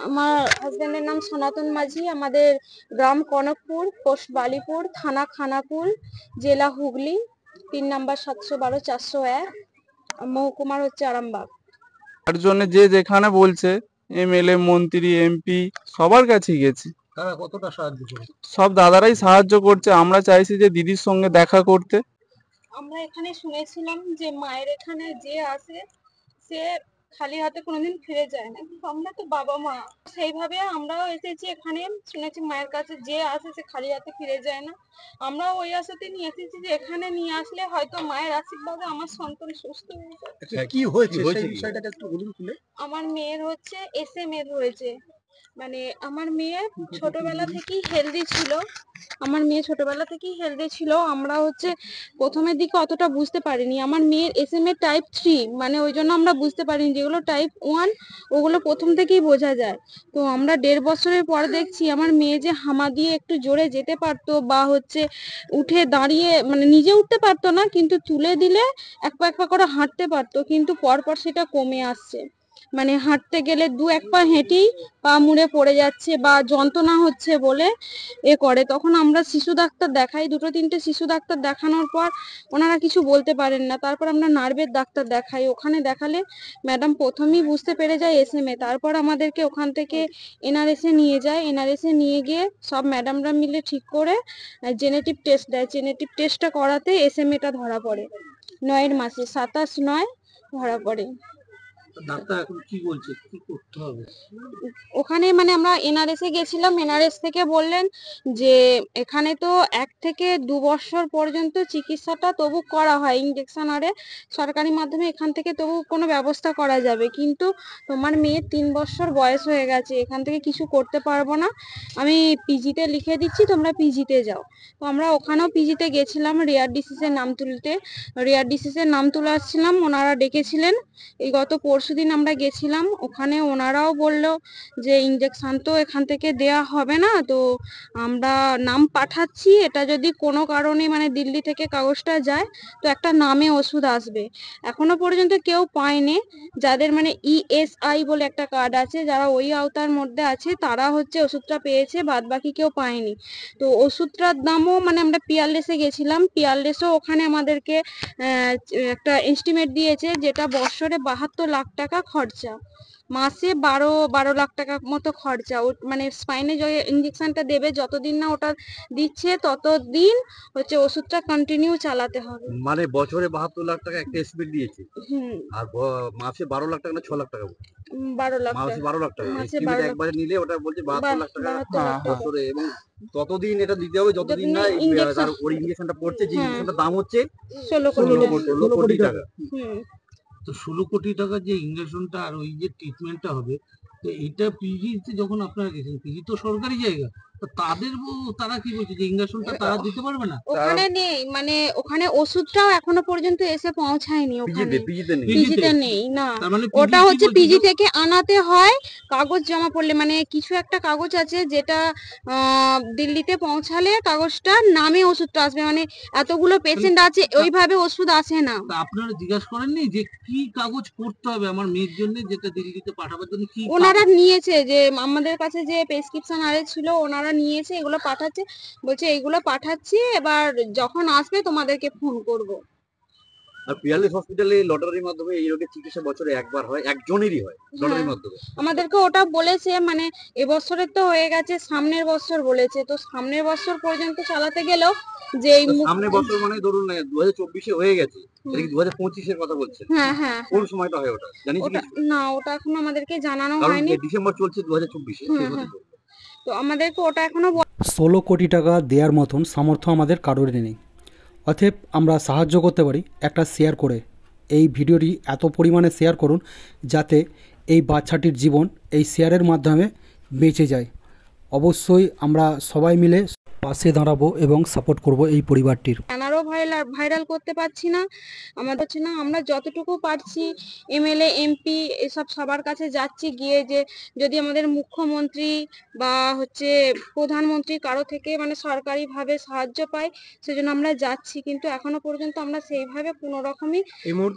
আমার হাজবেন্ডের নাম সনাতন মাঝি। আমাদের গ্রাম কনকপুর, পোস্ট বালিপুর, থানা খানাকুল, জেলা হুগলি, 3 নম্বর 712-401, মহকুমার হচ্ছে আরামবাগ। তার জন্য যে যেখানে বলছে এমএলএ, মন্ত্রী, এমপি সবার কাছেই গেছি। তারা কতটা সাহায্য করে? সব দাদারাই সাহায্য করছে। আমরা চাইছি যে দিদির সঙ্গে দেখা করতে। আমরা এখানে শুনেছিলাম যে মায়ের এখানে যে আসে সে খালি হাতে কোনোদিন ফিরে যায় না, কিন্তু আমরা তো বাবা মা, সেইভাবে আমরাও এসেছি এখানে। শুনেছি মায়ের কাছে যে আসে সে খালি হাতে ফিরে যায় না। আমরাও ওই আশাতে নিয়ে এসেছি যে এখানে নিয়ে আসলে হয়তো মায়ের আশীর্বাদে আমার সন্তান সুস্থ হয়ে যায়। আচ্ছা, কি হয়েছে সেই বিষয়টাকে একটু বলুন খুলে। আমার মেয়ের হচ্ছে SMA হয়েছে। মানে আমার মেয়ে ছোটবেলা থেকেই হেলদি ছিল। আমরা হচ্ছে প্রথমের দিকে অতটা বুঝতে পারিনি। আমার মেয়ের SMA টাইপ 3, মানে ওই জন্য আমরা বুঝতে পারিনি। যেগুলো টাইপ 1 ওগুলো প্রথম থেকেই বোঝা যায়। তো আমরা 1.5 বছরের পর দেখছি আমার মেয়ে যে হামা দিয়ে একটু জোরে যেতে পারতো, বা হচ্ছে উঠে দাঁড়িয়ে, মানে নিজে উঠতে পারতো না, কিন্তু তুলে দিলে এক পা করে হাঁটতে পারতো, কিন্তু পরপর সেটা কমে আসছে। মানে হাঁটতে গেলে 2-1 পা হেঁটেই পা মুড়ে পড়ে যাচ্ছে বা যন্ত্রণা হচ্ছে বলে করে। তখন আমরা শিশু ডাক্তার দেখাই, 2-3টে শিশু ডাক্তার দেখানোর পর ওনারা কিছু বলতে পারেন না। তারপর আমরা নার্ভের ডাক্তার দেখাই। ওখানে দেখালে ম্যাডাম প্রথমেই বুঝতে পেরে যায় SMA। তারপর আমাদেরকে ওখান থেকে NRS এ নিয়ে যায়। NRS এ নিয়ে গিয়ে সব ম্যাডামরা মিলে ঠিক করে জেনেটিভ টেস্ট দেয়। জেনেটিভ টেস্টটা করাতে SMA-টা ধরা পড়ে 9 মাসে, 27/9 ধরা পড়ে। ডাক্তার এখন কি বলছে, কি করতে হবে? ওখানে মানে আমরা NRS এ গেছিলাম। NRS থেকে বললেন যে এখানে তো 1 থেকে 2 বছর পর্যন্ত চিকিৎসাটা তবু করা হয় ইনজেকশন আরে সরকারি মাধ্যমে, এখান থেকে তবু কোনো ব্যবস্থা করা যাবে, কিন্তু তোমার মেয়ের 3 বছর বয়স হয়ে গেছে, এখান থেকে কিছু করতে পারবো না, আমি পিজিতে লিখে দিচ্ছি, তোমরা পিজিতে যাও। তো আমরা ওখানেও পিজিতে গেছিলাম রেয়ার ডিসিজের নাম তুলতে। রেয়ার ডিসিজের নাম তুলে আসছিলাম, ওনারা ডেকেছিলেন। এই গত পরশুদিন আমরা গেছিলাম, ওখানে ওনারাও বললো যে ইনজেকশন তো এখান থেকে দেয়া হবে না, তো আমরা নাম পাঠাচ্ছি, এটা যদি কোনো কারণে মানে দিল্লি থেকে কাগজটা যায় তো একটা নামে ওষুধ আসবে। এখনো পর্যন্ত কেউ পায়নি। যাদের মানে ESI বলে একটা কার্ড আছে, যারা ওই আওতার মধ্যে আছে তারা হচ্ছে ওষুধটা পেয়েছে, বাদ বাকি কেউ পায়নি। তো ওষুধটার দামও মানে আমরা পিয়ারলেসে গেছিলাম, পিয়ারলেসও ওখানে আমাদেরকে একটা এস্টিমেট দিয়েছে, যেটা বছরে 72 লাখ টাকা খরচা, মাসে 12 লাখ টাকা মতো খরচা। মানে স্পাইনে যে ইনজেকশনটা দেবে যতদিন না ওটা দিচ্ছে ততদিন হচ্ছে ওষুধটা কন্টিনিউ চালাতে হবে। মানে বছরে 72 লাখ টাকা একটা এস্টিমেট দিয়েছে, আর মাসে 12 লাখ টাকা না 6 লাখ টাকা? 12 লাখ মাসে টাকা। 12 লাখ টাকা মাসে এস্টিমেট 12 লাখ একবারে নিলে ওটা বলছে 72 লাখ টাকা 72 লাখ টাকা। বছরে, এবং ততদিন এটা দিতে হবে যতদিন না তার ওই ইনজেকশনটা পড়ছে, যে ইনজেকশনটার দাম হচ্ছে 16 কোটি টাকা। তো 16 কোটি টাকার যে ইনজেকশনটা আর ওই যে ট্রিটমেন্টটা হবে, তো এটা পিজিতে যখন আপনারা গেছেন, পিজি তো সরকারি জায়গা, তো তারা কি বলছে যে ইনজেকশনটা তারা দিতে পারবে না? ওখানে নেই, মানে ওখানে ওষুধটাও এখনো পর্যন্ত এসে পৌঁছায়নি। ওখানে পিজিতে নেই না, ওটা হচ্ছে পিজি থেকে আনাতে হয় কাগজ জমা পড়লে, মানে কিছু একটা কাগজ আছে যেটা দিল্লিতে পৌঁছালে কাগজটা নামে ওষুধটা আসবে, মানে এতগুলো পেশেন্ট আছে ওইভাবে ওষুধ আসে না। আপনারা জিজ্ঞাসা করেননি যে কি কাগজ করতে হবে আমার মেয়ের জন্য, যেটা দিল্লিতে পাঠাবার জন্য? কি ওনারা নিয়েছে, যে আমাদের কাছে যে প্রেসক্রিপশন আরে ছিল ওনারা নিয়েছে, এগুলো পাঠাচ্ছে, বলছে এইগুলো পাঠাচ্ছি, এবার যখন আসবে তোমাদেরকে ফোন করব। আর পিয়ারলেস হসপিটালে লটারির মাধ্যমে এই রোগের চিকিৎসা বছরে একবার হয়, একজনেরই হয় লটারির মাধ্যমে। আমাদেরকে ওটা বলেছে, মানে এবছরের তো হয়ে গেছে, সামনের বছর বলেছে, তো সামনের বছর পর্যন্ত চালাতে গেলেও যে সামনের বছর মানে ধরুন 2024-এ হয়ে গেছে, এটা কি 2025-এর কথা বলছেন? হ্যাঁ কোন সময়টা হয় ওটা জানিস কি? না, ওটা এখনো আমাদেরকে জানানো হয়নি। ডিসেম্বর চলছে 2024-এ, তো আমাদেরকে ওটা এখনো 16 কোটি টাকা দেওয়ার মতন সামর্থ্য আমাদের কারোর নেই। অতএব আমরা সাহায্য করতে পারি একটা শেয়ার করে। এই ভিডিওটি এত পরিমাণে শেয়ার করুন যাতে এই বাচ্চাটির জীবন এই শেয়ারের মাধ্যমে বেঁচে যায়। অবশ্যই আমরা সবাই মিলে পাশে দাঁড়াবো এবং সাপোর্ট করব এই পরিবারটির। ব্যানারও ভাইরাল করতে পারছি না, আমাদের হচ্ছে না। আমরা যতটুকু পারছি MLA MP এসব সবার কাছে যাচ্ছি, গিয়ে যে যদি আমাদের মুখ্যমন্ত্রী বা হচ্ছে প্রধানমন্ত্রী কারো থেকে মানে সরকারিভাবে সাহায্য পাই, সেজন্য আমরা যাচ্ছি, কিন্তু এখনো পর্যন্ত আমরা সেইভাবে কোনো রকমই এই মুহূর্তে